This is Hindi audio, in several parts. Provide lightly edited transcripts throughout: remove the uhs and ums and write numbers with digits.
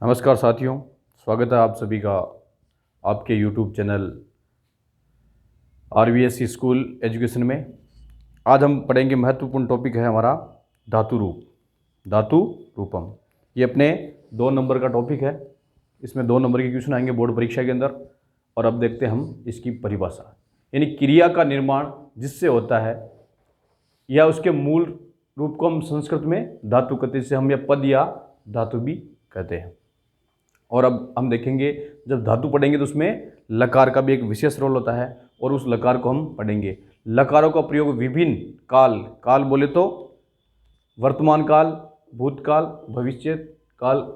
नमस्कार साथियों, स्वागत है आप सभी का आपके YouTube channel RVSC school education में। आज हम पढ़ेंगे, महत्वपूर्ण टॉपिक है हमारा धातु रूप, धातु रूपम। ये अपने 2 नंबर का टॉपिक है। इसमें 2 नंबर के क्वेश्चन आएंगे बोर्ड परीक्षा के अंदर। और अब देखते हैं हम इसकी परिभाषा, यानी क्रिया का निर्माण जिससे होता है या उसके मूल रूप को हम संस्कृत में धातु कहते हैं, जिसे हम या पद या धातु भी कहते हैं। और अब हम देखेंगे, जब धातु पढ़ेंगे तो उसमें लकार का भी एक विशेष रोल होता है और उस लकार को हम पढ़ेंगे। लकारों का प्रयोग विभिन्न काल बोले तो वर्तमान काल, भूतकाल, भविष्य काल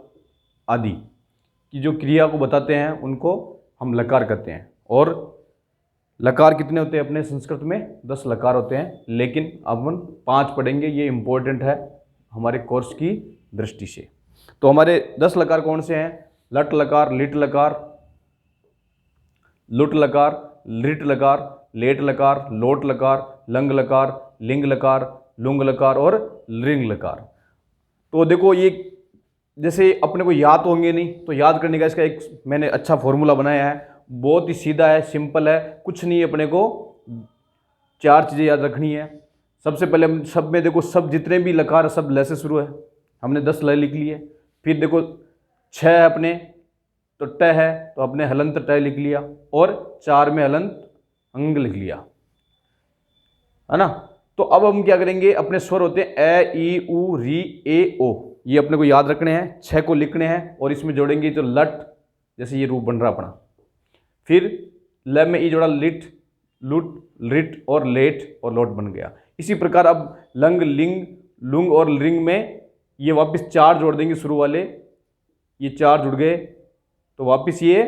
आदि की जो क्रिया को बताते हैं उनको हम लकार कहते हैं। और लकार कितने होते हैं अपने संस्कृत में? 10 लकार होते हैं, लेकिन अब हम 5 पढ़ेंगे। ये इम्पोर्टेंट है हमारे कोर्स की दृष्टि से। तो हमारे 10 लकार कौन से हैं? लट लकार, लिट लकार, लुट लकार, लिट लकार, लेट लकार, लोट लकार, लंग लकार, लिंग लकार, लुंग लकार और लिंग लकार। तो देखो, ये जैसे अपने को याद होंगे नहीं, तो याद करने का इसका एक मैंने अच्छा फॉर्मूला बनाया है। बहुत ही सीधा है, सिंपल है, कुछ नहीं है। अपने को 4 चीज़ें याद रखनी है। सबसे पहले हम सब में देखो, सब जितने भी लकार सब ल से शुरू है। हमने 10 ल लिख लिए। फिर देखो 6 है अपने तो ट है, तो अपने हलंत ट लिख लिया। और 4 में हलंत अंग लिख लिया, है ना। तो अब हम क्या करेंगे, अपने स्वर होते हैं ए, ई, उ, री, ए, ओ। ये अपने को याद रखने हैं, 6 को लिखने हैं और इसमें जोड़ेंगे तो लट, जैसे ये रूप बन रहा अपना। फिर ल में ई जोड़ा, लिट, लुट, लिट और लेट और लोट बन गया। इसी प्रकार अब लंग, लिंग, लुंग और लिंग में ये वापस 4 जोड़ देंगे शुरू वाले। ये 4 जुड़ गए तो वापस ये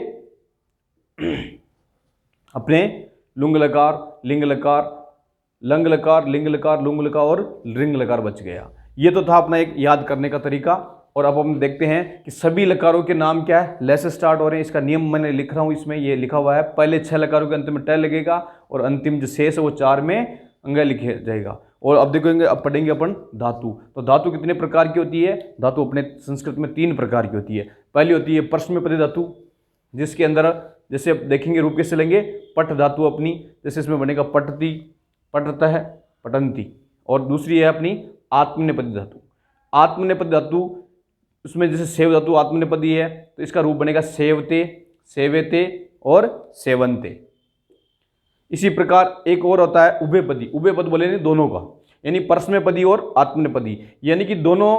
अपने लुंग लकार, लिंग लकार, लंग लकार, लिंग लकार, लुंग लकार और लिंग लकार बच गया। ये तो था अपना एक याद करने का तरीका। और अब हम देखते हैं कि सभी लकारों के नाम क्या है, ल से स्टार्ट हो रहे हैं। इसका नियम मैंने लिख रहा हूँ, इसमें ये लिखा हुआ है। पहले 6 लकारों के अंत में ट लगेगा और अंतिम जो शेष है वो 4 में अंग लिखे जाएगा। और अब देखेंगे, अब पढ़ेंगे अपन धातु। तो धातु कितने प्रकार की होती है? धातु अपने संस्कृत में 3 प्रकार की होती है। पहली होती है परस्मैपदी धातु, जिसके अंदर जैसे अब देखेंगे रूप कैसे लेंगे, पट धातु अपनी, जैसे इसमें बनेगा पटती, पटतः, पटंती। और दूसरी है अपनी आत्मनेपदी धातु। आत्मनेपदी धातु उसमें जैसे सेव धातु आत्मनेपदी है, तो इसका रूप बनेगा सेवते, सेवेते और सेवंते। इसी प्रकार एक और होता है उभयपदी। उभयपद बोले नहीं, दोनों का, यानी परस्मैपदी और आत्मनेपदी, यानी कि दोनों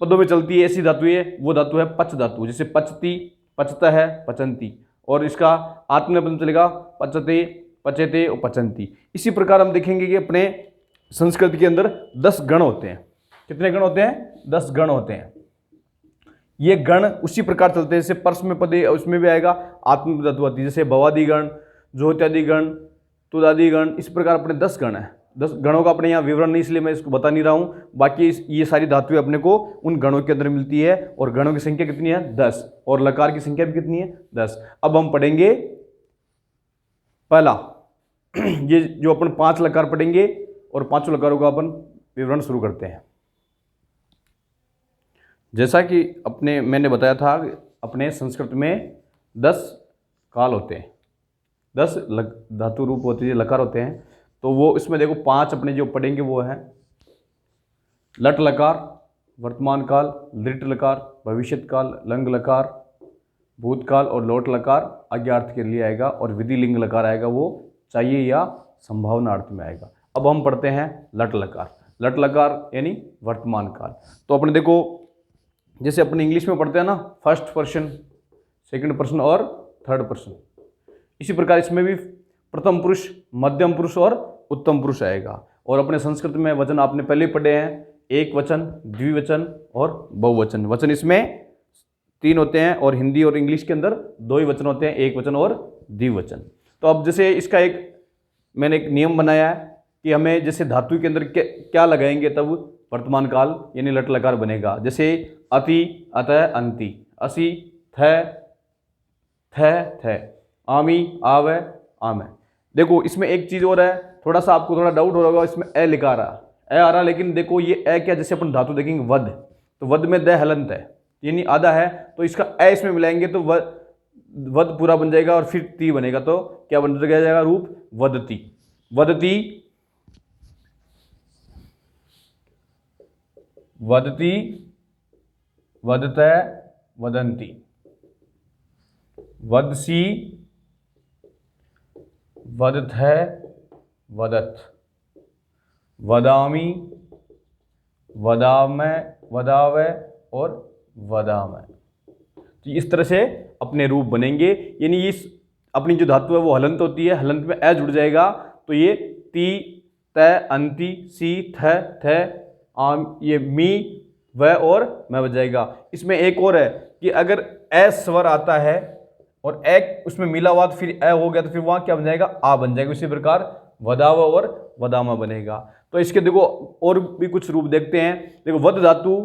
पदों में चलती है ऐसी धातु है। वो धातु है पच धातु, जैसे पचती, पचता है, पचंती। और इसका आत्मनेपद चलेगा पचते, पचेते और पचंती। इसी प्रकार हम देखेंगे कि अपने संस्कृत के अंदर 10 गण होते हैं। कितने गण होते हैं? 10 गण होते हैं। ये गण उसी प्रकार चलते हैं, जैसे परस्मैपदी उसमें भी आएगा आत्मनेपदी धातु आती है, जैसे भवादि गण, ज्योत्यादि गण, तुदादि गण। इस प्रकार अपने 10 गण हैं। 10 गणों का अपने यहाँ विवरण नहीं, इसलिए मैं इसको बता नहीं रहा हूँ। बाकी ये सारी धातुएं अपने को उन गणों के अंदर मिलती है। और गणों की संख्या कितनी है? 10। और लकार की संख्या भी कितनी है? 10। अब हम पढ़ेंगे पहला ये जो अपन 5 लकार पढ़ेंगे और 5 लकारों का अपन विवरण शुरू करते हैं। जैसा कि मैंने बताया था, अपने संस्कृत में 10 काल होते हैं, 10 धातु रूप होते हैं, लकार होते हैं। तो वो इसमें देखो 5 अपने जो पढ़ेंगे वो है लट लकार, वर्तमान काल, लिट लकार, भविष्यत काल, लंग लकार, भूतकाल और लोट लकार आगे अर्थ के लिए आएगा। और विधि लिंग लकार आएगा, वो चाहिए या संभावना अर्थ में आएगा। अब हम पढ़ते हैं लट लकार। लट लकार यानी वर्तमान काल। तो अपने देखो, जैसे अपने इंग्लिश में पढ़ते हैं ना, फर्स्ट पर्सन, सेकंड पर्सन और थर्ड पर्सन, इसी प्रकार इसमें भी प्रथम पुरुष, मध्यम पुरुष और उत्तम पुरुष आएगा। और अपने संस्कृत में वचन आपने पहले ही पढ़े हैं, एक वचन, द्विवचन और बहुवचन। वचन इसमें 3 होते हैं और हिंदी और इंग्लिश के अंदर 2 ही वचन होते हैं, एक वचन और द्विवचन। तो अब जैसे इसका मैंने एक नियम बनाया है कि हमें जैसे धातु के अंदर क्या लगाएंगे तब वर्तमान काल यानी लट लकार बनेगा। जैसे अति, अतः, अंति, असी, थ, आमी, आवे, आमे। देखो इसमें एक चीज़ और है, थोड़ा सा आपको थोड़ा डाउट हो रहा होगा, इसमें ए लिखा रहा, ए आ रहा, लेकिन देखो ये ए क्या, जैसे अपन धातु देखेंगे वध, तो वध में द हलंत है, यानी आधा है, तो इसका ए इसमें मिलाएंगे तो वद पूरा बन जाएगा और फिर ती बनेगा, तो क्या बन जाएगा रूप वदती। वदती, वदती, वदते, वदंती, वदसी, वदथे, वदत, वदामी, वदामे, वदावे और वदामे। तो इस तरह से अपने रूप बनेंगे। यानी इस अपनी जो धातु है वो हलंत होती है, हलंत में ए जुड़ जाएगा तो ये ती, तय, अंति, सी, थ, आम, ये मी, व और मैं बच जाएगा। इसमें एक और है कि अगर ए स्वर आता है और ए उसमें मिला हुआ तो फिर ए हो गया तो फिर वहां क्या बन जाएगा, आ बन जाएगा। इसी प्रकार वदाव और वदामा बनेगा। तो इसके देखो और भी कुछ रूप देखते हैं। देखो वद धातु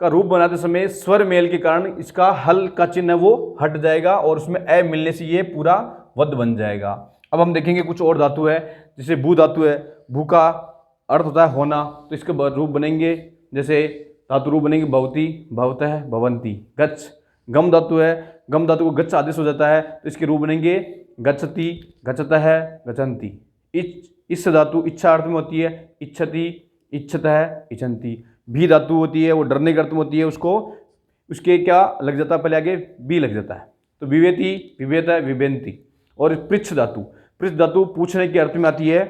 का रूप बनाते समय स्वर मेल के कारण इसका हल का चिन्ह है वो हट जाएगा और उसमें ए मिलने से ये पूरा वद बन जाएगा। अब हम देखेंगे कुछ और धातु है, जैसे भू धातु है। भू का अर्थ होता है होना, तो इसके रूप बनेंगे, जैसे धातु रूप बनेंगे भवती, भवतः, भवंती। गच्छ, गम धातु है। गम धातु को गच्छ आदेश हो जाता है तो इसके रूप बनेंगे गच्छति, गच्छतः, गच्छन्ति। इच्छ धातु इच्छा अर्थ में होती है, इच्छति, इच्छतः, इच्छन्ति। भी धातु होती है वो डरने के अर्थ में होती है, उसको उसके क्या लग जाता है, पहले आगे बी लग जाता है, तो विवेति, विवेत, विवेंति। और पृच्छ धातु, पृच्छ धातु पूछने के अर्थ में आती है,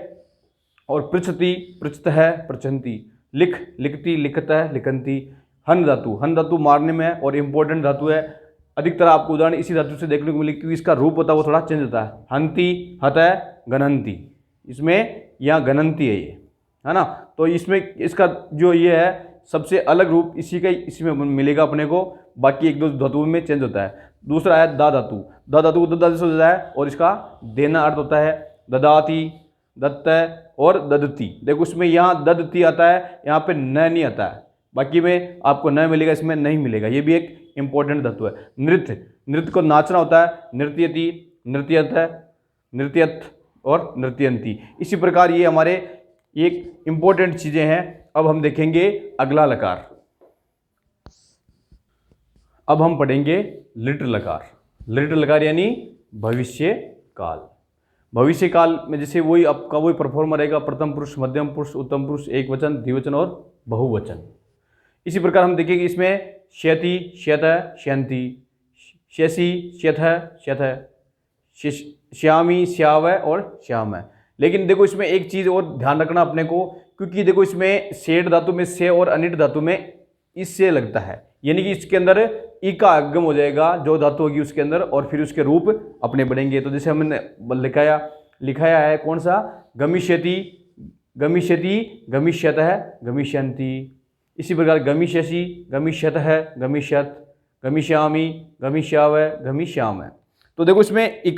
और पृच्छति, पृच्छतः, पृच्छन्ति। लिख, लिखति, लिखतः, लिखन्ति। हन धातु, हन धातु मारने में है और इम्पोर्टेंट धातु है। अधिकतर आपको उदाहरण इसी धातु से देखने को मिले क्योंकि इसका रूप होता है वो थोड़ा चेंज होता है। हंति, हतः, गणन्ति। इसमें यहाँ गणन्ति है ये, है ना। तो इसमें इसका जो ये है सबसे अलग रूप इसी का इसी में मिलेगा अपने को, बाकी एक दो धातुओं में चेंज होता है। दूसरा है दा धातु। दा धातु को ददादेश हो जाता है और इसका देना अर्थ होता है ददाति, दत्त और ददती। देखो इसमें यहाँ ददती आता है, यहाँ पे न नहीं आता है, बाकी में आपको न मिलेगा, इसमें नहीं मिलेगा। ये भी एक इंपॉर्टेंट धातु है। नृत्य, नृत्य को नाचना होता है, नृत्यति, नृत्यत, नृत्यत और नृत्यंती। इसी प्रकार ये हमारे एक इंपॉर्टेंट चीजें हैं। अब हम देखेंगे अगला लकार। अब हम पढ़ेंगे लिट लकार। लिट लकार यानी भविष्य काल। भविष्य काल में जैसे वही आपका वही परफॉर्मर रहेगा, प्रथम पुरुष, मध्यम पुरुष, उत्तम पुरुष, एक वचन, द्विवचन और बहुवचन। इसी प्रकार हम देखेंगे इसमें श्यति, श्यत, श्यंति, श्यसि, श्यथ, श्यथ, श्यामी, श्याव और श्याम। लेकिन देखो इसमें एक चीज और ध्यान रखना अपने को, क्योंकि देखो इसमें सेठ धातु में से और अनिट धातु में इससे लगता है, यानी कि इसके अंदर ई का आगम हो जाएगा, जो धातु होगी उसके अंदर, और फिर उसके रूप अपने बढ़ेंगे। तो जैसे हमने लिखाया है कौन सा, गमिष्यति, गमिष्यति, गमिष्यतः, गमिष्यन्ति। इसी प्रकार गमिष्यसि, गमिष्यतः, गमिष्यत, गमिष्यामि, गमिष्याव, गमिष्याम। तो देखो इसमें ई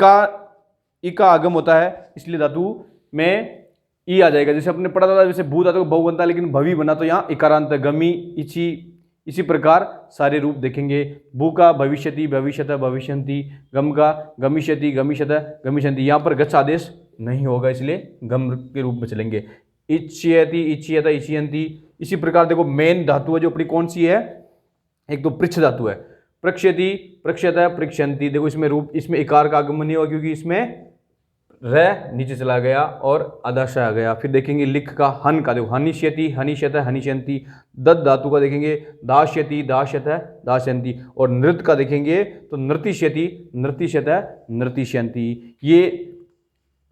का आगम होता है, इसलिए धातु में ई आ जाएगा। जैसे अपने पढ़ा था जैसे भू धातु बहु बनता है लेकिन भवी बना तो यहाँ इकारांत है, गमी, इची। इसी प्रकार सारे रूप देखेंगे। भू का भविष्यति, भविष्यत, भविष्यन्ति। गम का गमिष्यति, गमिष्यत, गमिष्यन्ति। यहाँ पर गच्छ आदेश नहीं होगा इसलिए गम के रूप में चलेंगे। इच्छयति, इच्छयत, इच्छयन्ति। इसी प्रकार देखो मेन धातु है जो अपनी कौन सी है, एक तो पृच्छ धातु है, प्रक्ष्यति, प्रक्ष्यत, पृक्ष्यन्ति। देखो इसमें रूप, इसमें इकार का आगमन नहीं होगा क्योंकि इसमें र नीचे चला गया और आदाश आ गया। फिर देखेंगे लिख का, हन का, देखो हनिष्यति, हनिष्यत, हनिष्यन्ति। दत्त धातु का देखेंगे दास्यति, दास्यत, दास्यन्ति। और नृत्य का देखेंगे तो नृतिष्यति, नृतिष्यत, नृतिष्यन्ति। ये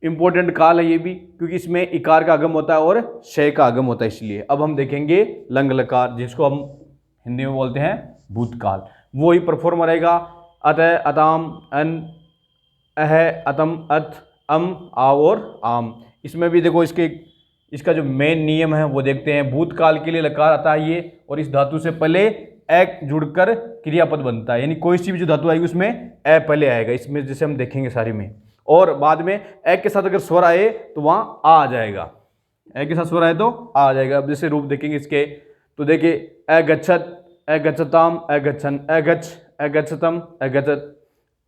इंपॉर्टेंट काल है ये भी, क्योंकि इसमें इकार का आगम होता है और शय का आगम होता है इसलिए। अब हम देखेंगे लंग लकार, जिसको हम हिंदी में बोलते हैं भूतकाल। वो ही परफॉर्म रहेगा अतः, अताम, अन, अह, अतम, अथ, अम, आ और आम। इसमें भी देखो इसका जो मेन नियम है वो देखते हैं। भूतकाल के लिए लकार आता है ये, और इस धातु से पहले एक जुड़कर क्रियापद बनता है, यानी कोई सी भी जो धातु आएगी उसमें ए पहले आएगा। इसमें जैसे हम देखेंगे सारी में, और बाद में एक के साथ अगर स्वर आए तो वहां आ जाएगा, एक के साथ स्वर आए तो आ जाएगा। अब जैसे रूप देखेंगे इसके, तो देखिए अगच्छत, अगच्छताम, अगच्छन, अगच्छ, अगच्छतम, अगच्छत,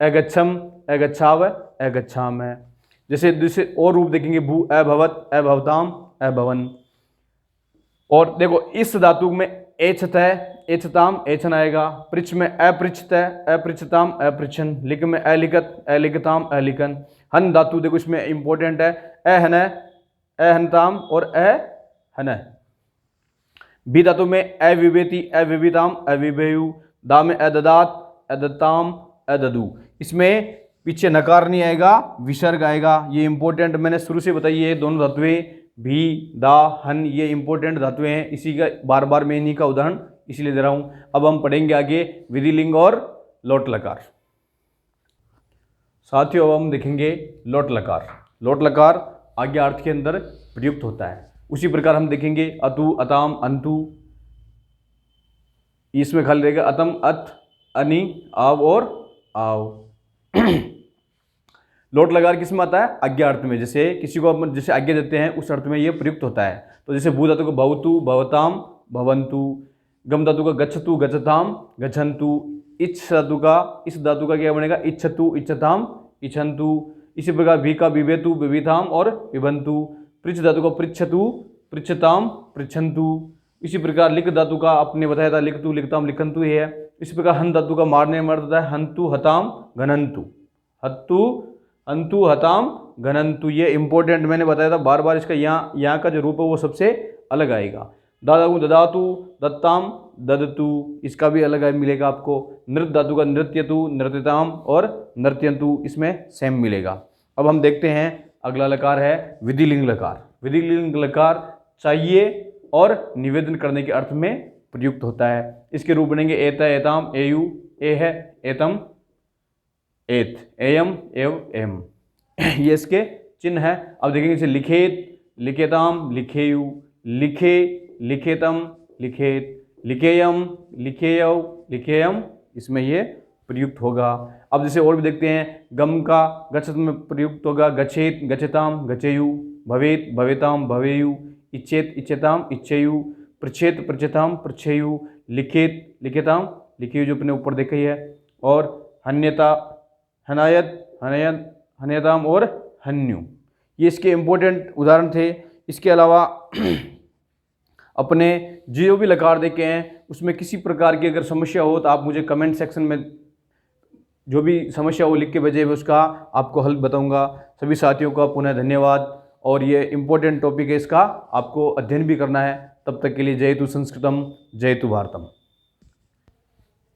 अगच्छम, अगच्छाव, अगच्छाम। जैसे और रूप देखेंगे भू, अभवत, अभवताम, अभवन। और देखो इस धातु में एछत है, एछताम, एछन आएगा। पृच्छ में अपृच्छत है, अपृच्छताम, अपृच्छन। लिख में अलिखत, अलिखताम, अलिखन। हन धातु देखो इसमें इंपॉर्टेंट है, अहन, अहनताम और अहन। बी धातु में अविवेति, अविविताम, अविवेयु। दा में अददात, अदताम, अददु। इसमें पीछे नकार नहीं आएगा, विसर्ग आएगा। ये इंपॉर्टेंट मैंने शुरू से बताई है। दोनों धातुएं भी, दा, हन, ये इंपॉर्टेंट धातुएं हैं। इसी का बार बार मैं इन्हीं का उदाहरण इसलिए दे रहा हूं। अब हम पढ़ेंगे आगे विधिलिंग और लोट लकार। साथियों अब हम देखेंगे लोट लकार। लोट लकार आगे अर्थ के अंदर प्रयुक्त होता है। उसी प्रकार हम देखेंगे अतु, अताम, अंतु। इसमें खाली रहेगा अतम, अत, अनि, आव और आव। लोट लकार किस में आता है? आज्ञा अर्थ में। जैसे किसी को अपन जैसे आज्ञा देते हैं उस अर्थ में ये प्रयुक्त होता है। तो जैसे भू धातु को भवतु, भवताम, भवंतु। गम धातु का गच्छतु, गच्छताम, गच्छन्तु। इच्छ धातु का, इस धातु का क्या बनेगा? इच्छतु, इच्छताम, इच्छन्तु। इसी प्रकार भी का विवेतु, विविताम और विभंतु। पृच्छ धातु का पृच्छतु, पृच्छताम, पृच्छन्तु। इसी प्रकार लिख धातु का आपने बताया था लिखतु, लिखताम, लिखन्तु है। इसी प्रकार हन धातु का मारने में अर्थ होता है हंतु, हताम, घनन्तु। हत्तु, अंतु, हताम, घनन्तु। ये इंपॉर्टेंट मैंने बताया था बार बार। इसका यहाँ का जो रूप है वो सबसे अलग आएगा। दादागु, ददातु, दत्ताम, ददतु। इसका भी अलग मिलेगा आपको। नृत्य धातु का नृत्यतु, नृत्यताम और नृत्यन्तु। इसमें सेम मिलेगा। अब हम देखते हैं अगला लकार है विधिलिंग लकार। विधिलिंग लकार चाहिए और निवेदन करने के अर्थ में प्रयुक्त होता है। इसके रूप बनेंगे एत, एताम, एयु, ए है, एतम, एत, एयम, एव, एम। ये इसके चिन्ह है। अब देखेंगे इसे लिखेत, लिखेताम, लिखेयु, लिखे, लिखेतम, लिखेत, लिखेयम, लिखेयव, लिखेयम। इसमें ये प्रयुक्त होगा। अब जैसे और भी देखते हैं गम का गच्छत में प्रयुक्त होगा गच्छेत, गच्छताम, गच्छेयु। भवेत, भवेताम, भवेयु। इच्छेत, इच्छेताम, इच्छेयु। पृच्छेत, पृच्छेताम, पृच्छेयु। लिखेत, लिखेताम, लिखेयु जो अपने ऊपर देखी है। और हन्यता, हनायत, हनयत, हनयताम और हन्यु। ये इसके इंपॉर्टेंट उदाहरण थे। इसके अलावा अपने जो भी लकार देखे हैं उसमें किसी प्रकार की अगर समस्या हो तो आप मुझे कमेंट सेक्शन में जो भी समस्या हो लिख के भेजे, उसका आपको हल बताऊंगा। सभी साथियों का पुनः धन्यवाद। और ये इंपॉर्टेंट टॉपिक है, इसका आपको अध्ययन भी करना है। तब तक के लिए जय तु संस्कृतम, जय तु भारतम।